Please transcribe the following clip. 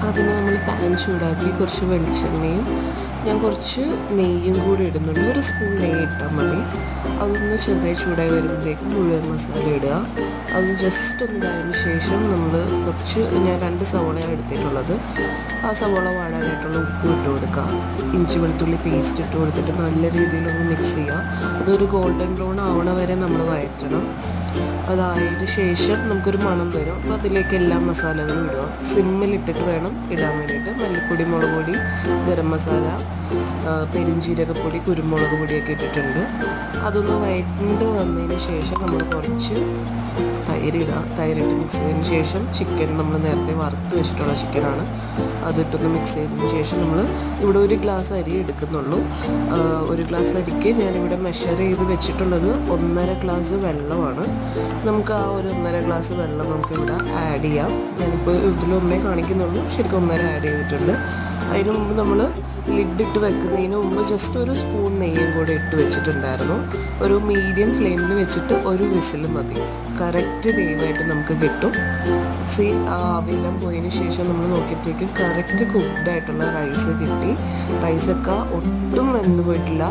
അതിന് നമ്മൾ പാൻ ചൂടാക്കി കുറച്ച് വെളിച്ചെണ്ണയും ഞാൻ കുറച്ച് നെയ്യും കൂടി ഇടുന്നുണ്ട്. ഒരു സ്പൂൺ നെയ്യ് ഇട്ടാൽ മതി. അതൊന്ന് ചെറുതായി ചൂടായി വരുമ്പോഴത്തേക്കും മുഴുവൻ മസാല ഇടുക. അത് ജസ്റ്റ് ഒന്ന് ഇതായതിനു ശേഷം ഞാൻ 2 സവോളയാണ് എടുത്തിട്ടുള്ളത്. ആ സവോള വാടാനായിട്ടുള്ള ഉപ്പ് ഇട്ട് കൊടുക്കുക. ഇഞ്ചി വെളുത്തുള്ളി പേസ്റ്റ് ഇട്ട് കൊടുത്തിട്ട് നല്ല രീതിയിലൊന്ന് മിക്സ് ചെയ്യുക. അതൊരു ഗോൾഡൻ ബ്രൗൺ ആവണ വരെ നമ്മൾ വഴറ്റണം. അതായതിനു ശേഷം നമുക്കൊരു മണം വരും. അപ്പോൾ അതിലേക്ക് എല്ലാ മസാലകളും ഇടുക. സിമ്മിലിട്ടിട്ട് വേണം ഇടാൻ വേണ്ടിയിട്ട്. മല്ലിപ്പൊടി, മുളക് പൊടി, ഗരം മസാല, പെരുംജീരകപ്പൊടി, കുരുമുളക് പൊടിയൊക്കെ ഇട്ടിട്ടുണ്ട്. അതൊന്ന് വഴണ്ട് വന്നതിന് ശേഷം നമ്മൾ കുറച്ച് തൈരിടുക. തൈരിട്ട് മിക്സ് ചെയ്തതിന് ശേഷം ചിക്കൻ നമ്മൾ നേരത്തെ വറുത്ത് വെച്ചിട്ടുള്ള ചിക്കനാണ്, അതിട്ടൊന്ന് മിക്സ് ചെയ്തതിന് ശേഷം നമ്മൾ ഇവിടെ 1 ഗ്ലാസ് അരി എടുക്കുന്നുള്ളൂ. 1 ഗ്ലാസ് അരിക്ക് ഞാനിവിടെ മെഷർ ചെയ്ത് വെച്ചിട്ടുള്ളത് 1.5 ഗ്ലാസ് വെള്ളമാണ്. നമുക്ക് ആ ഒരു 1.5 ഗ്ലാസ് വെള്ളം നമുക്കിവിടെ ആഡ് ചെയ്യാം. ഞാനിപ്പോൾ ഇതിലൊന്നേ കാണിക്കുന്നുള്ളൂ, ശരിക്കും 1.5 ആഡ് ചെയ്തിട്ടുണ്ട്. അതിന് മുമ്പ് നമ്മൾ ലിഡിട്ട് വെക്കുന്നതിന് മുമ്പ് ജസ്റ്റ് ഒരു സ്പൂൺ നെയ്യും കൂടെ ഇട്ട് വെച്ചിട്ടുണ്ടായിരുന്നു. ഒരു മീഡിയം ഫ്ലെയിമിൽ വെച്ചിട്ട് ഒരു വിസിൽ മതി. കറക്റ്റ് വേവായിട്ട് നമുക്ക് കിട്ടും. ആ ആവിയെല്ലാം പോയതിന് ശേഷം നമ്മൾ നോക്കിയപ്പോഴേക്കും കറക്റ്റ് കുക്ക്ഡ് ആയിട്ടുള്ള റൈസ് കിട്ടി. റൈസൊക്കെ ഒട്ടും വെന്ത് പോയിട്ടില്ല.